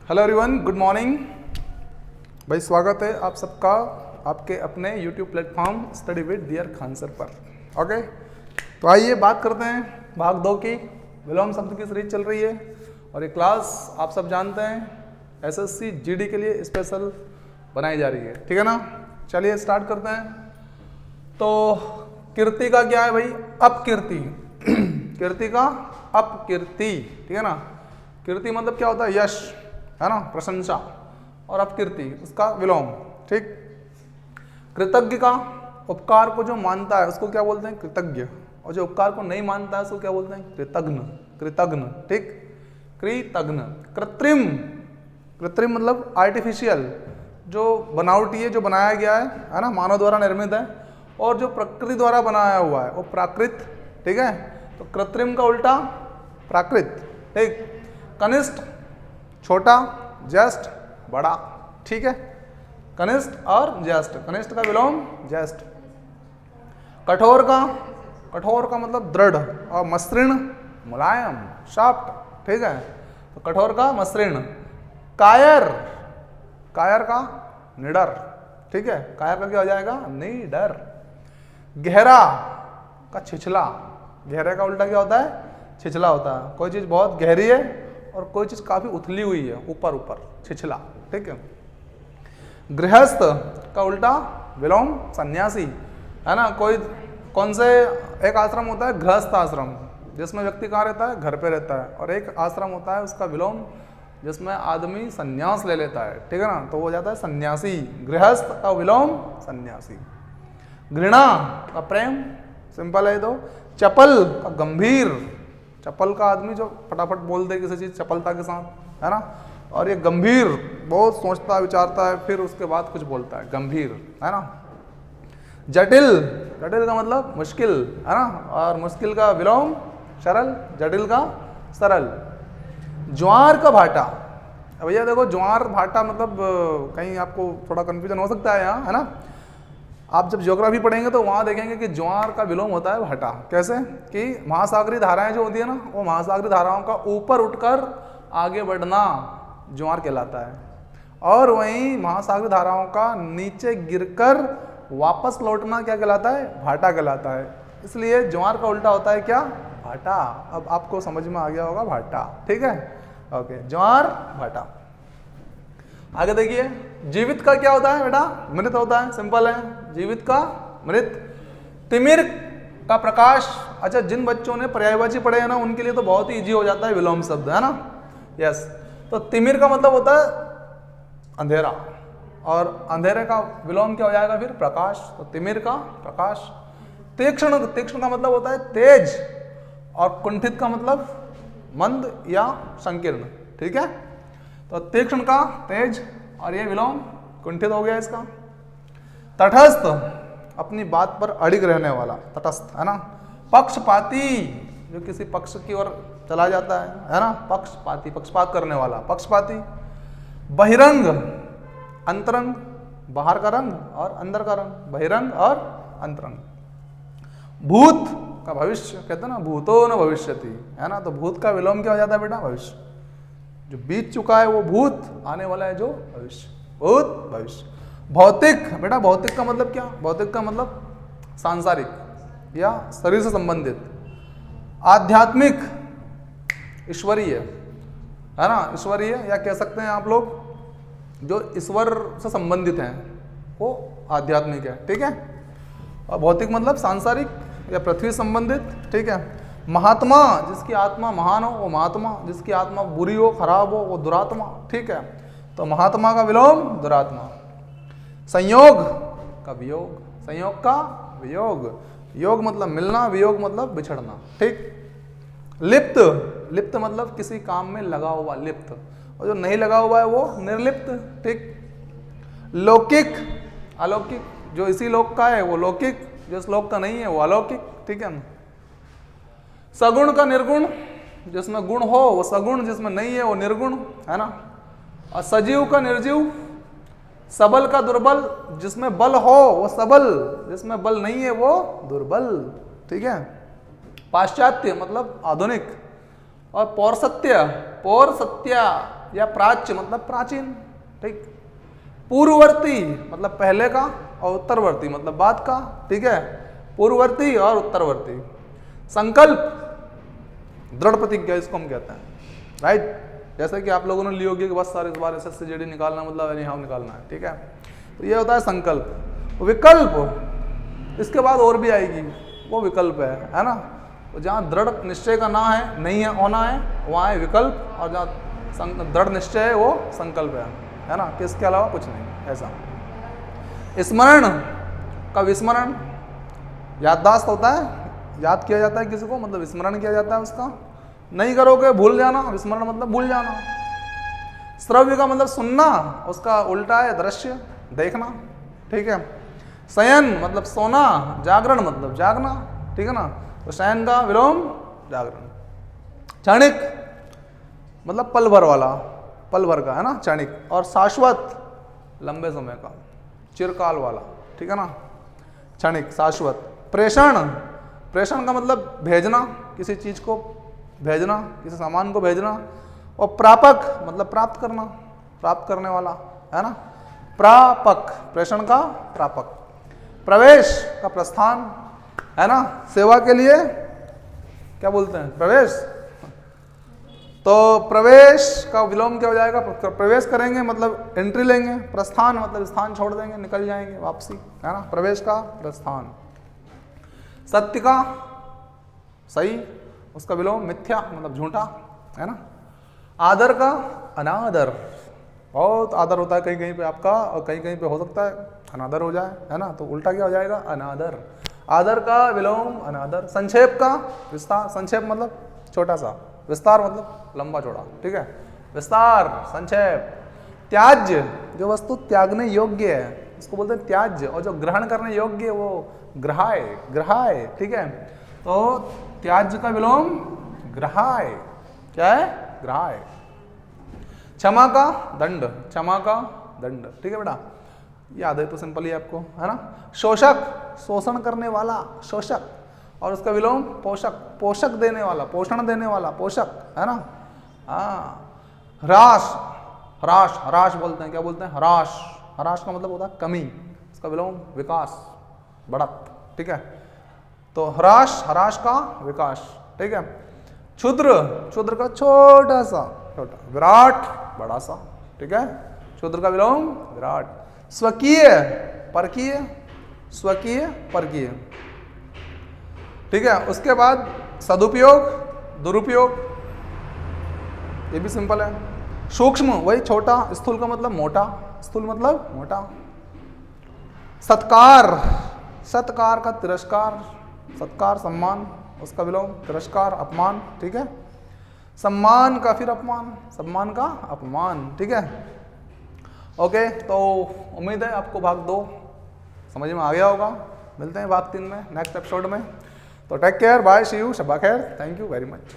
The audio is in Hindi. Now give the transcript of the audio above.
हेलो एवरीवन, गुड मॉर्निंग भाई। स्वागत है आप सबका आपके अपने YouTube platform study with dear Khan sir पर। ओके, तो आइए बात करते हैं भाग 2 की। विलोम शब्द की सीरीज चल रही है और ये क्लास आप सब जानते हैं एसएससी जीडी के लिए स्पेशल बनाई जा रही है, ठीक है ना। चलिए स्टार्ट करते हैं। तो कीर्ति का क्या है भाई? अपकीर्ति। कीर्ति का अपकीर्ति, ठीक है ना। कीर्ति मतलब क्या होता है? यश, है ना, प्रशंसा। और अपकीर्ति उसका विलोम, ठीक। कृतज्ञ का उपकार को जो मानता है उसको क्या बोलते हैं? कृतज्ञ। और जो उपकार को नहीं मानता है उसको क्या बोलते हैं? कृतघ्न। कृतघ्न, ठीक, कृतघ्न। कृत्रिम, कृत्रिम मतलब आर्टिफिशियल, जो बनावटी है, जो बनाया गया है ना, मानव द्वारा निर्मित है। और जो प्रकृति द्वारा बनाया हुआ है वो प्राकृत, ठीक है। तो कृत्रिम का उल्टा प्राकृत, ठीक। कनिष्ठ छोटा, ज्येष्ठ बड़ा, ठीक है। कनिष्ठ और ज्येष्ठ, कनिष्ठ का विलोम ज्येष्ठ। कठोर का मतलब दृढ़, और मसृण मुलायम, सॉफ्ट, ठीक है। तो कठोर का मसृण। कायर, कायर का निडर, ठीक है। कायर का क्या हो जाएगा? निडर। गहरा का छिछला, गहरे का उल्टा क्या होता है? छिछला होता है। कोई चीज बहुत गहरी है और कोई चीज काफी उथली हुई है, ऊपर ऊपर, छिछला, ठीक है। गृहस्थ का उल्टा विलोम सन्यासी, है ना। कोई कौन से एक आश्रम होता है? गृहस्थ आश्रम, जिसमें व्यक्ति कहाँ रहता है? घर पे रहता है। और एक आश्रम होता है उसका विलोम जिसमें आदमी सन्यास ले लेता है, ठीक है ना, तो वो हो जाता है सन्यासी। गृहस्थ का विलोम सन्यासी। घृणा का प्रेम, सिंपल है। तो चपल का गंभीर, चपल का आदमी जो फटाफट बोल दे किसी चीज चपलता के साथ, है ना। और ये गंभीर, बहुत सोचता विचारता है फिर उसके बाद कुछ बोलता है, गंभीर, है ना। जटिल, जटिल का मतलब मुश्किल, है ना। और मुश्किल का विलोम सरल, जटिल का सरल। ज्वार का भाटा, भैया देखो ज्वार भाटा मतलब कहीं आपको थोड़ा कंफ्यूजन हो सकता है यहाँ, है ना। आप जब ज्योग्राफी पढ़ेंगे तो वहाँ देखेंगे कि ज्वार का विलोम होता है भाटा। कैसे? कि महासागरीय धाराएं जो होती है ना, वो महासागरीय धाराओं का ऊपर उठकर आगे बढ़ना ज्वार कहलाता है। और वहीं महासागरीय धाराओं का नीचे गिरकर वापस लौटना क्या कहलाता है? भाटा कहलाता है। इसलिए ज्वार का उल्टा होता है क्या? भाटा। अब आपको समझ में आ गया होगा भाटा, ठीक है। ओके, ज्वार भाटा। आगे देखिए, जीवित का क्या होता है बेटा? मृत होता है, सिंपल है। जीवित का मृत। तिमिर का प्रकाश। अच्छा, जिन बच्चों ने पर्यायवाची पढ़े हैं ना उनके लिए तो बहुत ही इजी हो जाता है विलोम शब्द, है ना। यस, तो तिमिर का मतलब होता है अंधेरा, और अंधेरे का विलोम क्या हो जाएगा फिर? प्रकाश। तो तिमिर का प्रकाश। तीक्ष्ण, तीक्ष्ण का मतलब होता है तेज, और कुंठित का मतलब मंद या संकीर्ण, ठीक है। तो तीक्ष्ण का तेज, और ये विलोम कुंठित हो गया इसका। तटस्थ, अपनी बात पर अड़िग रहने वाला, तटस्थ, है ना। पक्षपाती, जो किसी पक्ष की ओर चला जाता है ना, पक्षपाती, पक्षपात करने वाला, पक्षपाती। बहिरंग, अंतरंग, बाहर का रंग और अंदर का रंग, बहिरंग और अंतरंग। भूत का भविष्य, कहते हैं ना भूतो न भविष्यति, है ना। तो भूत का विलोम क्या हो जाता है बेटा? भविष्य। जो बीत चुका है वो भूत, आने वाला है जो भविष्य, भूत भविष्य। भौतिक, बेटा भौतिक का मतलब क्या? भौतिक का मतलब सांसारिक या शरीर से संबंधित। आध्यात्मिक, ईश्वरीय, है ना, ईश्वरीय, या कह सकते हैं आप लोग जो ईश्वर से संबंधित हैं वो आध्यात्मिक है, ठीक है। और भौतिक मतलब सांसारिक या पृथ्वी संबंधित, ठीक है। महात्मा, जिसकी आत्मा महान हो वो महात्मा, जिसकी आत्मा बुरी हो, खराब हो, वो दुरात्मा, ठीक है। तो महात्मा का विलोम दुरात्मा। संयोग का वियोग, संयोग का वियोग, योग मतलब मिलना, वियोग मतलब बिछड़ना, ठीक। लिप्त, लिप्त मतलब किसी काम में लगा हुआ, लिप्त। और जो नहीं लगा हुआ है वो निर्लिप्त, ठीक। लौकिक, अलौकिक, जो इसी लोक का है वो लौकिक, जो इस लोक का नहीं है वो अलौकिक, ठीक है। सगुण का निर्गुण, जिसमें गुण हो वो सगुण, जिसमें नहीं है वो निर्गुण, है ना। और सजीव का निर्जीव। सबल का दुर्बल, जिसमें बल हो वो सबल, जिसमें बल नहीं है वो दुर्बल, ठीक है। पाश्चात्य मतलब आधुनिक। और पौरसत्य, पौरसत्या या प्राच्य मतलब प्राचीन, ठीक। पूर्ववर्ती मतलब पहले का, और उत्तरवर्ती मतलब बाद का, ठीक है। पूर्ववर्ती और उत्तरवर्ती। संकल्प दृढ़ प्रतिज्ञा इसको हम कहते हैं, राइट। जैसे कि आप लोगों ने ली होगी कि बस सारे इस बार एसएससी जीडी निकालना मतलब एनी हाउ निकालना है, ठीक है। तो ये होता है संकल्प। विकल्प इसके बाद और भी आएगी, वो विकल्प है ना। तो जहाँ दृढ़ निश्चय का ना है, नहीं है, होना है, वहाँ है विकल्प, और जहाँ दृढ़ निश्चय है वो संकल्प है ना, कि इसके अलावा कुछ नहीं ऐसा। स्मरण का विस्मरण, याददाश्त होता है, याद किया जाता है किसी को, मतलब स्मरण किया जाता है उसका। नहीं करोगे भूल जाना, विस्मरण मतलब भूल जाना। श्रव्य का मतलब सुनना, उसका उल्टा है दृश्य, देखना, ठीक है। शयन मतलब सोना, जागरण मतलब जागना, ठीक है ना। तो शयन का विलोम जागरण। क्षणिक मतलब पल भर वाला, पल भर का है ना क्षणिक। और शाश्वत लंबे समय का, चिरकाल वाला, ठीक है ना, क्षणिक शाश्वत। प्रेषण, प्रेषण का मतलब भेजना, किसी चीज को भेजना, किसी सामान को भेजना। और प्रापक मतलब प्राप्त करना, प्राप्त करने वाला, है ना। प्रापक, प्रेषण का प्रापक। प्रवेश का प्रस्थान, है ना, सेवा के लिए क्या बोलते हैं, प्रवेश। तो प्रवेश का विलोम क्या हो जाएगा, प्रवेश करेंगे मतलब एंट्री लेंगे, प्रस्थान मतलब स्थान छोड़ देंगे, निकल जाएंगे वापसी, है ना, प्रवेश का प्रस्थान। सत्य का सही, उसका विलोम मिथ्या मतलब झूठा, है ना। आदर का अनादर, बहुत आदर होता है कहीं कहीं पे आपका, और कहीं कहीं पे हो सकता है अनादर हो जाए, है ना। तो उल्टा क्या हो जाएगा, अनादर। आदर का विलोम अनादर। संक्षेप का विस्तार, संक्षेप मतलब छोटा सा, विस्तार मतलब लंबा चौड़ा, ठीक है। विस्तार, संक्षेप। त्याज्य, जो वस्तु त्यागने योग्य है उसको बोलते हैं त्याज्य, और जो ग्रहण करने योग्य है वो ग्रहाय, ग्रहाय, ठीक है। तो त्याज्य का विलोम ग्रहाय, क्या है, ग्रहाय। क्षमा का दंड, क्षमा का दंड, ठीक है बेटा, याद है तो सिंपल ही आपको, है ना। शोषक, शोषण करने वाला, शोषक, और उसका विलोम पोषक, पोषक देने वाला, पोषण देने वाला, पोषक, है ना। हाँ। ह्रास, ह्रास, ह्रास बोलते हैं, क्या बोलते हैं, ह्रास। ह्रास का मतलब होता है कमी, उसका विलोम विकास, बढ़त, ठीक है। तो ह्रास, ह्रास का विकास, ठीक है। क्षुद्र, क्षुद्र का छोटा सा, छोटा। विराट, बड़ा सा, ठीक है। क्षुद्र का विलोम विराट। स्वकीय, परकीय, स्वकीय, परकीय, ठीक है। उसके बाद सदुपयोग, दुरुपयोग, ये भी सिंपल है। सूक्ष्म वही छोटा, स्थूल का मतलब मोटा, स्थूल मतलब मोटा। सत्कार, सत्कार का तिरस्कार, सत्कार सम्मान, उसका विलोम तिरस्कार अपमान, ठीक है। सम्मान का फिर अपमान, सम्मान का अपमान, ठीक है। ओके, तो उम्मीद है आपको भाग 2 समझ में आ गया होगा। मिलते हैं भाग 3 में नेक्स्ट एपिसोड में। तो take care, bye, see you, शब्बा खैर, थैंक यू वेरी मच।